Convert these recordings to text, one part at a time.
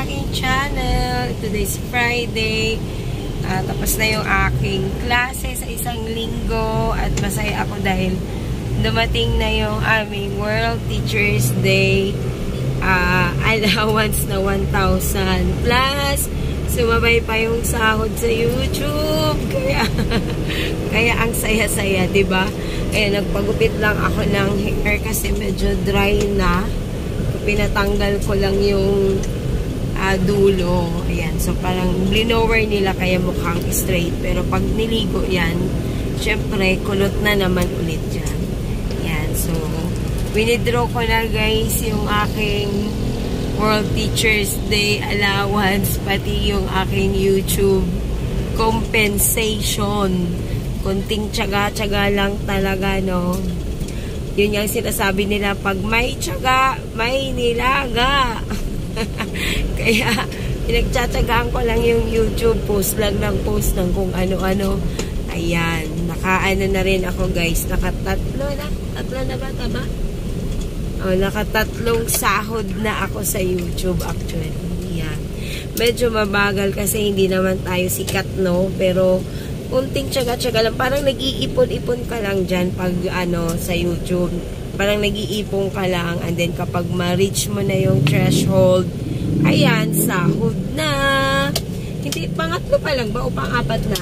aking channel. Today's Friday. Tapos na yung aking klase sa isang linggo at masaya ako dahil dumating na yung aming World Teachers Day allowance na 1,000 plus. Sumabay pa yung sahod sa YouTube. Kaya ang saya-saya, diba? Nagpagupit lang ako ng hair kasi medyo dry na. Pinatanggal ko lang yung dulo. Ayan. So, parang blinower nila kaya mukhang straight. Pero pag niligo yan, syempre, kulot na naman ulit dyan. Ayan. So, winidraw ko na guys yung aking World Teachers Day allowance, pati yung aking YouTube compensation. Kunting tsaga-tsaga lang talaga, no? Yun yung sinasabi nila, pag may tsaga, may nilaga. Kaya, pinagtsatsagaan ko lang yung YouTube, post lang ng post ng kung ano-ano. Ayan, nakaano na rin ako guys, nakatatlo na ba, tama? Nakatatlong sahod na ako sa YouTube actually. Yan. Medyo mabagal kasi hindi naman tayo sikat, no? Pero kunting tsaga-tsaga lang. Parang nag-iipon-ipon ka lang dyan pag sa YouTube. Parang nag-iipon ka lang and then kapag ma-reach mo na yung threshold, ayan, sahod na. Hindi, pangatlo pa lang ba o pang-apat na?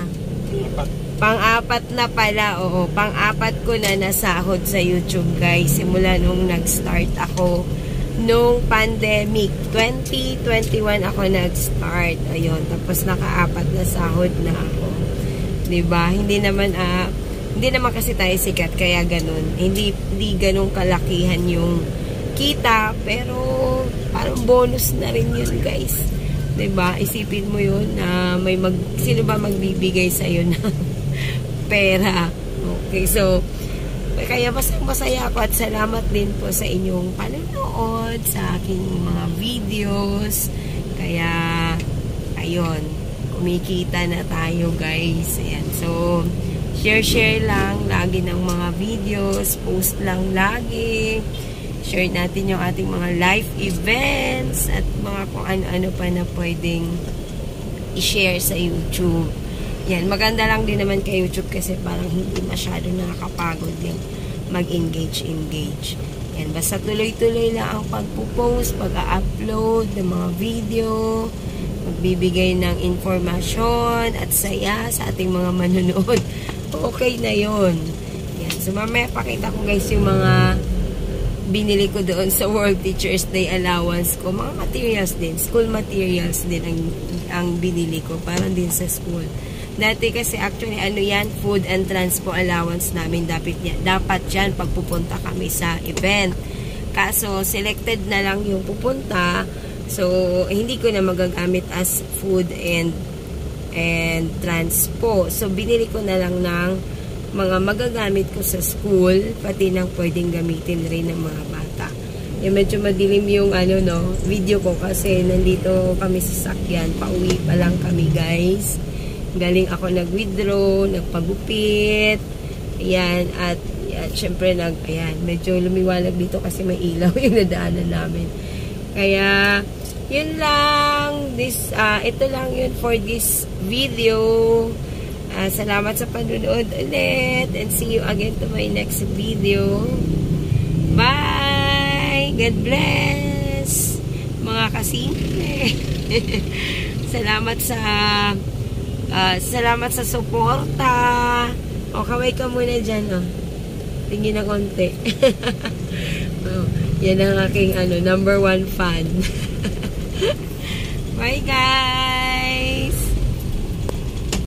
Pang-apat na pala, oo. Pang-apat ko na nasahod sa YouTube, guys. Simula nung nag-start ako nung pandemic. 2021 ako nag-start. Ayun. Tapos naka-apat na sahod na ako. Diba? Hindi naman kasi tayo sikat. Kaya ganun. Hindi ganun kalakihan yung kita. Pero parang bonus na rin yun, guys. Diba? Isipin mo yun na sino ba magbibigay sa'yo na pera. Okay, so kaya masaya ako at salamat din po sa inyong panonood sa aking mga videos. Kaya ayun, kumikita na tayo guys. Ayan, so share lang lagi ng mga videos, post lang lagi, share natin yung ating mga live events at mga kung ano-ano pa na pwedeng i-share sa YouTube. Yan, maganda lang din naman kay YouTube kasi parang hindi masyado nakakapagod yung mag-engage. Yan, basta tuloy-tuloy lang ang pagpo-post, pag-upload ng mga video, magbibigay ng informasyon at saya sa ating mga manonood. Okay na yon. Yan, so mamaya pakita ko guys yung mga binili ko doon sa World Teachers Day allowance ko. Mga materials din, school materials din ang binili ko, parang din sa school. Dati kasi actually yan, food and transpo allowance namin dapat yan pag pupunta kami sa event. Kaso selected na lang yung pupunta, so hindi ko na magagamit as food and transpo. So binili ko na lang ng mga magagamit ko sa school, pati nang pwedeng gamitin rin ng mga bata. Yung medyo madilim yung video ko kasi nandito kami sa sakyan, pauwi pa lang kami guys. Galing ako nag-withdraw, nagpagupit. Ayan, at syempre medyo lumiwanag dito kasi may ilaw yung nadaanan namin. Kaya, yun lang. Ito lang yun for this video. Salamat sa panunood ulit. And see you again to my next video. Bye! God bless! Mga kasimple. Salamat sa suporta. O, kaway ka muna dyan, o. Tingin na konti. Yan ang aking #1 fan. Bye, guys!